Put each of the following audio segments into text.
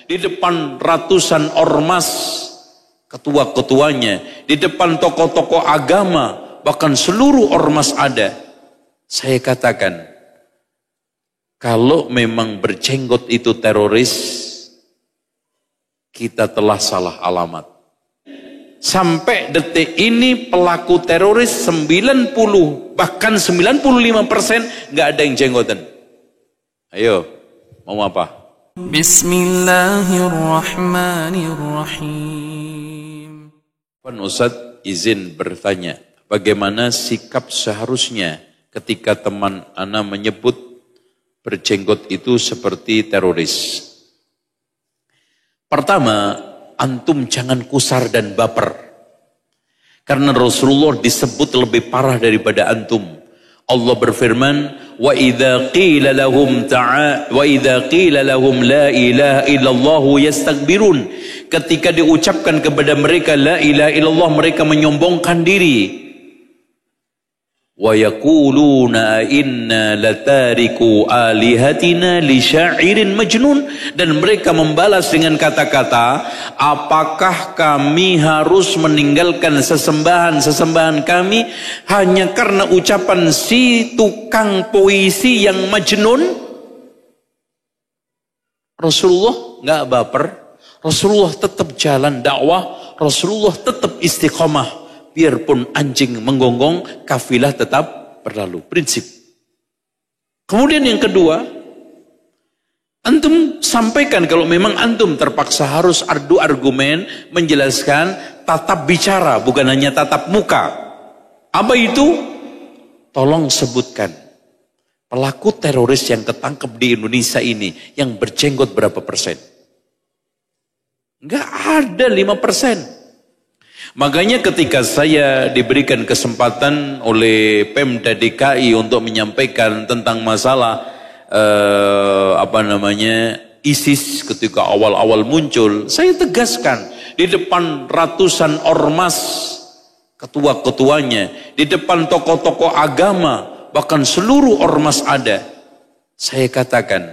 di depan ratusan ormas, ketua-ketuanya, di depan tokoh-tokoh agama, bahkan seluruh ormas ada. Saya katakan, kalau memang berjenggot itu teroris, kita telah salah alamat. Sampai detik ini pelaku teroris 90 bahkan 95% nggak ada yang jenggotan. Ayo, mau apa? Bismillahirrahmanirrahim. Pak Ustadz izin bertanya, bagaimana sikap seharusnya ketika teman ana menyebut berjenggot itu seperti teroris? Pertama, antum jangan kusar dan baper. Karena Rasulullah disebut lebih parah daripada antum. Allah berfirman, "Wa idza qila lahum la ilaha illallah yastakbirun." Ketika diucapkan kepada mereka la ilaha illallah, mereka menyombongkan diri. Wa yaquluna inna latariku alihatina li syairin majnun, dan mereka membalas dengan kata-kata, apakah kami harus meninggalkan sesembahan kami hanya karena ucapan si tukang puisi yang majnun? Rasulullah nggak baper, Rasulullah tetap jalan dakwah, Rasulullah tetap istiqomah. Biarpun anjing menggonggong, kafilah tetap berlalu. Prinsip. Kemudian yang kedua, antum sampaikan kalau memang antum terpaksa harus adu argumen, menjelaskan tatap bicara, bukan hanya tatap muka. Apa itu? Tolong sebutkan pelaku teroris yang ketangkep di Indonesia ini yang berjenggot berapa persen? Enggak ada 5%. Makanya ketika saya diberikan kesempatan oleh Pemda DKI untuk menyampaikan tentang masalah ISIS ketika awal-awal muncul, saya tegaskan di depan ratusan ormas, ketua-ketuanya, di depan tokoh-tokoh agama, bahkan seluruh ormas ada. Saya katakan,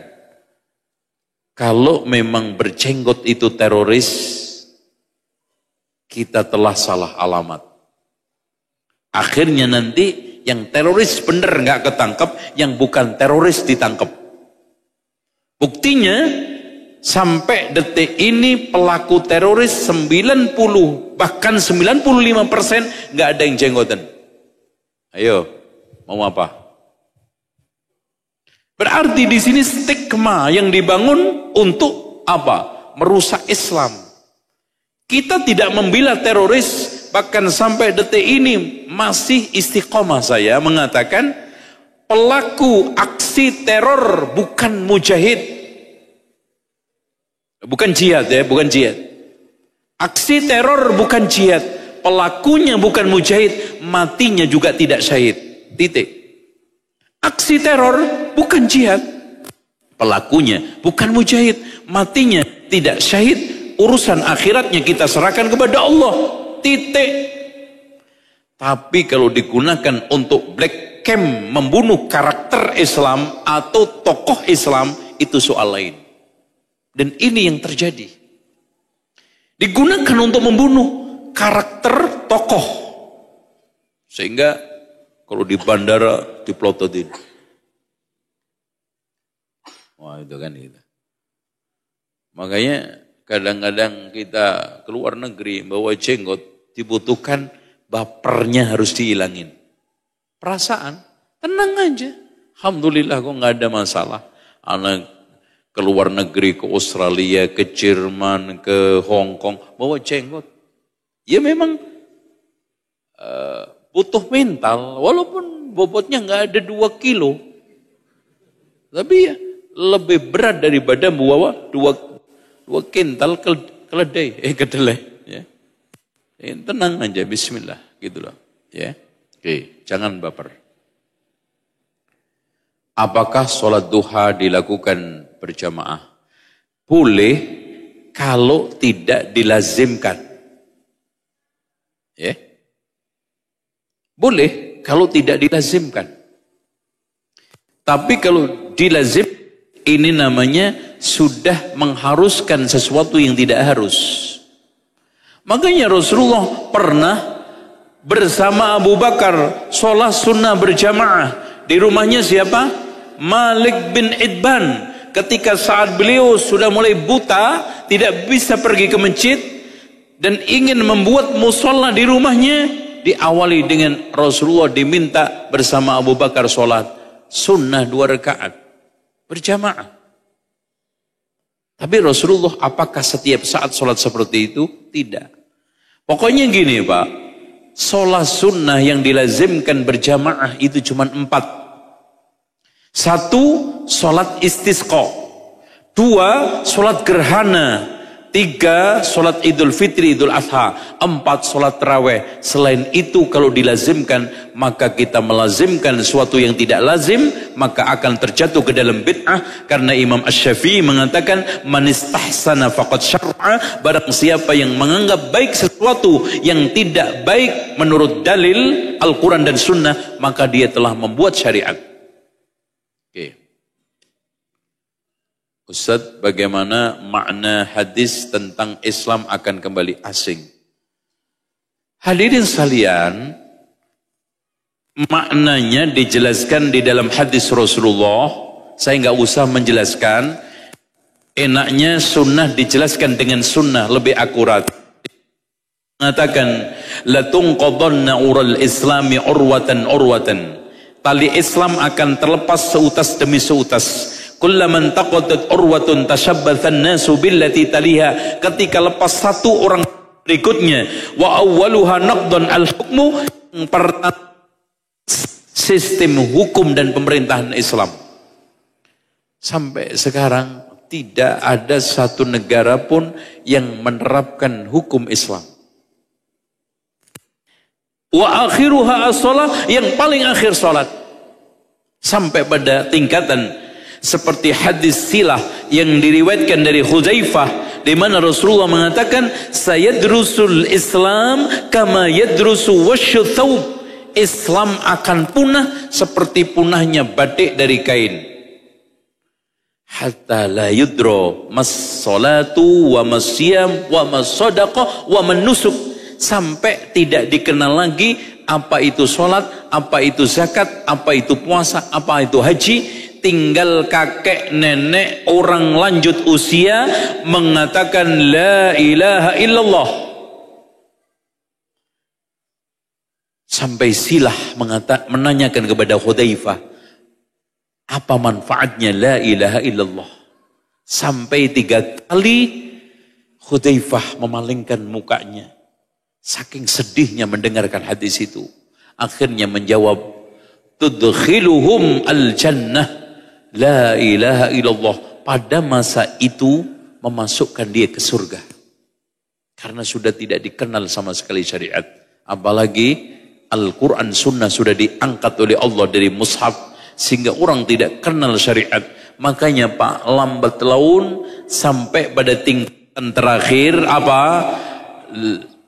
kalau memang berjenggot itu teroris, kita telah salah alamat. Akhirnya nanti yang teroris bener nggak ketangkep, yang bukan teroris ditangkep. Buktinya sampai detik ini pelaku teroris 90 bahkan 95% nggak ada yang jenggotan. Ayo, mau apa? Berarti di sini stigma yang dibangun untuk apa? Merusak Islam. Kita tidak membela teroris, bahkan sampai detik ini masih istiqomah saya mengatakan pelaku aksi teror bukan mujahid. Bukan jihad ya, bukan jihad. Aksi teror bukan jihad, pelakunya bukan mujahid, matinya juga tidak syahid. Titik. Aksi teror bukan jihad, pelakunya bukan mujahid, matinya tidak syahid. Urusan akhiratnya kita serahkan kepada Allah. Titik. Tapi kalau digunakan untuk black camp, membunuh karakter Islam atau tokoh Islam, itu soal lain. Dan ini yang terjadi. Digunakan untuk membunuh karakter tokoh. Sehingga kalau di bandara diplototin. Wah, itu kan itu. Makanya kadang-kadang kita keluar negeri bawa jenggot, dibutuhkan bapernya harus dihilangin. Perasaan, tenang aja. Alhamdulillah kok nggak ada masalah. Anak keluar negeri ke Australia, ke Jerman, ke Hong Kong, bawa jenggot. Ya memang butuh mental, walaupun bobotnya nggak ada 2 kilo. Tapi ya lebih berat daripada bawa 2 kintal kedelai, ya. Tenang aja, bismillah, gitu loh, ya. Oke, jangan baper. Apakah sholat duha dilakukan berjamaah? Boleh kalau tidak dilazimkan. Ya. Boleh kalau tidak dilazimkan. Tapi kalau dilazim, Ini namanya sudah mengharuskan sesuatu yang tidak harus. Makanya Rasulullah pernah bersama Abu Bakar sholat sunnah berjamaah di rumahnya siapa? Malik bin Idban. Ketika saat beliau sudah mulai buta, tidak bisa pergi ke masjid dan ingin membuat musola di rumahnya, diawali dengan Rasulullah diminta bersama Abu Bakar sholat sunnah 2 rakaat berjamaah. Tapi Rasulullah apakah setiap saat sholat seperti itu? Tidak. Pokoknya gini Pak, sholat sunnah yang dilazimkan berjamaah itu cuma 4. 1, sholat istisqa. 2, sholat gerhana. 3, sholat idul fitri, idul adha. 4, sholat tarawih. Selain itu kalau dilazimkan, maka kita melazimkan sesuatu yang tidak lazim, maka akan terjatuh ke dalam bid'ah. Karena Imam Asy-Syafi'i mengatakan, man istahsana faqad syar'a. Barang siapa yang menganggap baik sesuatu yang tidak baik menurut dalil Al-Quran dan Sunnah, maka dia telah membuat syariat. Oke. Ustaz, bagaimana makna hadis tentang Islam akan kembali asing? Hadirin sekalian, maknanya dijelaskan di dalam hadis Rasulullah. Saya nggak usah menjelaskan. Enaknya sunnah dijelaskan dengan sunnah lebih akurat. Mengatakan, latunqadanna ural islami urwatan urwatan. Tali Islam akan terlepas seutas demi seutas. Kullaman taqadat urwatun tashabbathan nasu billati taliha. Ketika lepas satu, orang berikutnya. Wa awwaluha naqdan al-hukmu. Sistem hukum dan pemerintahan Islam. Sampai sekarang tidak ada satu negara pun yang menerapkan hukum Islam. Wa akhiruha as-shalah, yang paling akhir salat. Sampai pada tingkatan seperti hadis silah yang diriwayatkan dari Hudzaifah, di mana Rasulullah mengatakan, sayadrusul Islam kama yadrusu wasyu thawb. Islam akan punah seperti punahnya batik dari kain. Hatta la yudro mas salatu wa mas siyam wa mas sadaqah wa man nusuk. Sampai tidak dikenal lagi apa itu sholat, apa itu zakat, apa itu puasa, apa itu haji. Tinggal kakek nenek orang lanjut usia mengatakan la ilaha illallah. Sampai silah menanyakan kepada Hudzaifah, apa manfaatnya la ilaha illallah? Sampai 3 kali Hudzaifah memalingkan mukanya. Saking sedihnya mendengarkan hadis itu. Akhirnya menjawab, tudkhiluhum al-jannah la ilaha illallah. Pada masa itu memasukkan dia ke surga. Karena sudah tidak dikenal sama sekali syariat. Apalagi Al-Quran Sunnah sudah diangkat oleh Allah dari mushaf. Sehingga orang tidak kenal syariat. Makanya Pak, lambat laun sampai pada tingkatan terakhir apa?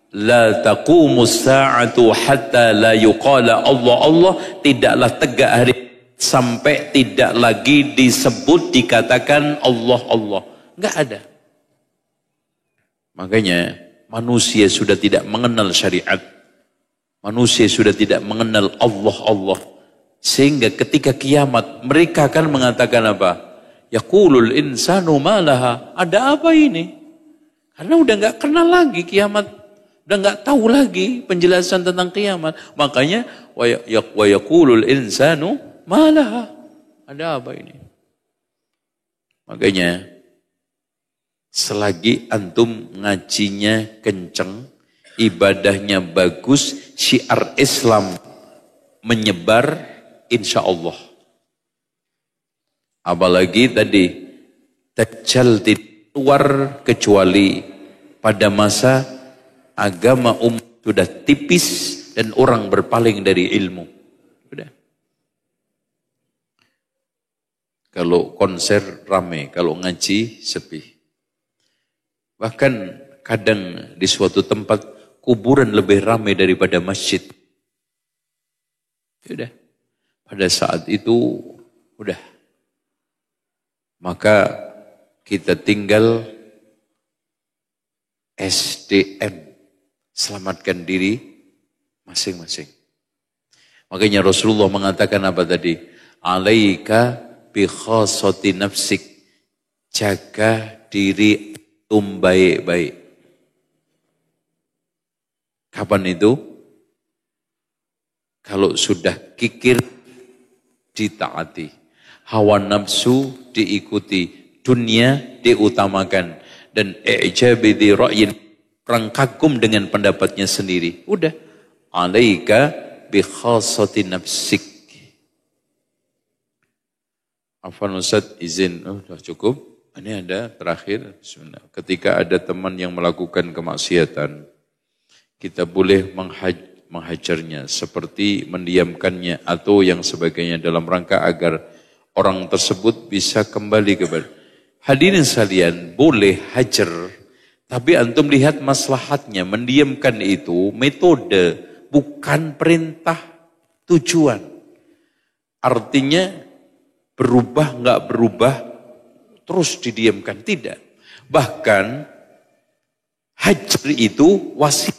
La taqumus sa'atu hatta la yuqala Allah Allah. Tidaklah tegak hari sampai tidak lagi disebut dikatakan Allah Allah. Enggak ada. Makanya manusia sudah tidak mengenal syariat. Manusia sudah tidak mengenal Allah Allah. Sehingga ketika kiamat mereka akan mengatakan apa? Yaqulul insanu malaha. Ada apa ini? Karena udah enggak kenal lagi kiamat. Udah nggak tahu lagi penjelasan tentang kiamat. Makanya wa yaqulul insanu malaha. Ada apa ini? Makanya selagi antum ngajinya kenceng, ibadahnya bagus, syiar Islam menyebar, insya Allah. Apalagi tadi Dajjal tidak keluar kecuali pada masa agama sudah tipis dan orang berpaling dari ilmu. Sudah. Kalau konser rame, kalau ngaji sepi. Bahkan kadang di suatu tempat kuburan lebih ramai daripada masjid. Sudah. Pada saat itu udah. Maka kita tinggal SDM, selamatkan diri masing-masing. Makanya Rasulullah mengatakan apa tadi? Alaika bi khasati nafsik. Jaga diri baik-baik. Kapan itu? Kalau sudah kikir ditaati. Hawa nafsu diikuti. Dunia diutamakan. Dan i'jabi di ra'yin. Orang kagum dengan pendapatnya sendiri. Udah. Alaika bi khasati nafsik. Afwan Ustaz, izin. Oh, sudah cukup. Ini ada terakhir. Bismillah. Ketika ada teman yang melakukan kemaksiatan, kita boleh menghajarnya seperti mendiamkannya atau yang sebagainya dalam rangka agar orang tersebut bisa kembali kepada. Hadirin sekalian, boleh hajar, tapi antum lihat maslahatnya. Mendiamkan itu metode, bukan perintah, tujuan. Artinya berubah nggak berubah terus didiamkan, tidak. Bahkan hajar itu wasiat.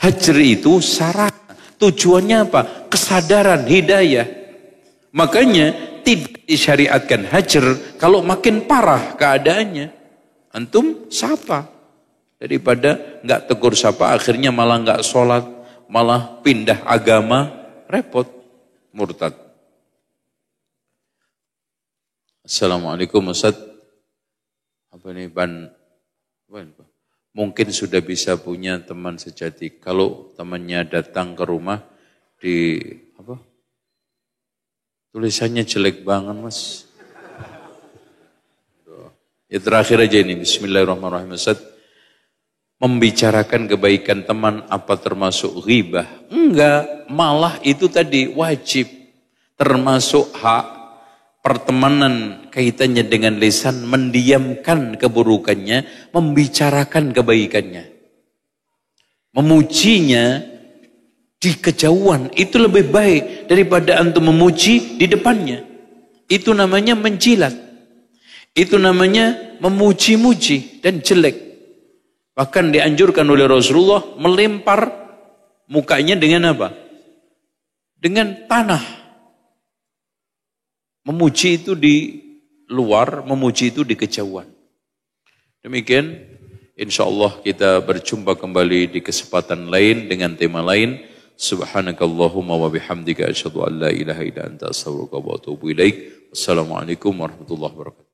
Hajar itu syarat. Tujuannya apa? Kesadaran, hidayah. Makanya tidak disyariatkan hajar kalau makin parah keadaannya. Antum sapa. Daripada nggak tegur sapa, akhirnya malah nggak sholat, malah pindah agama, repot, murtad. Assalamualaikum Ustaz. Apa nih mungkin sudah bisa punya teman sejati. Kalau temannya datang ke rumah di apa? Tulisannya jelek banget, Mas. Ya terakhir aja ini, bismillahirrahmanirrahim Ustaz. Membicarakan kebaikan teman apa termasuk ghibah? Enggak, malah itu tadi wajib. Termasuk hak pertemanan kaitannya dengan lisan, mendiamkan keburukannya, membicarakan kebaikannya. Memujinya di kejauhan itu lebih baik daripada antum memuji di depannya. Itu namanya menjilat. Itu namanya memuji-muji dan jelek. Bahkan dianjurkan oleh Rasulullah melempar mukanya dengan apa? Dengan tanah. Memuji itu di luar, memuji itu di kejauhan. Demikian, insya Allah kita berjumpa kembali di kesempatan lain dengan tema lain. Subhanakallahumma wa bihamdika asyhadu an la ilaha illa anta astaghfiruka wa atubu ilaik. Wassalamualaikum warahmatullahi wabarakatuh.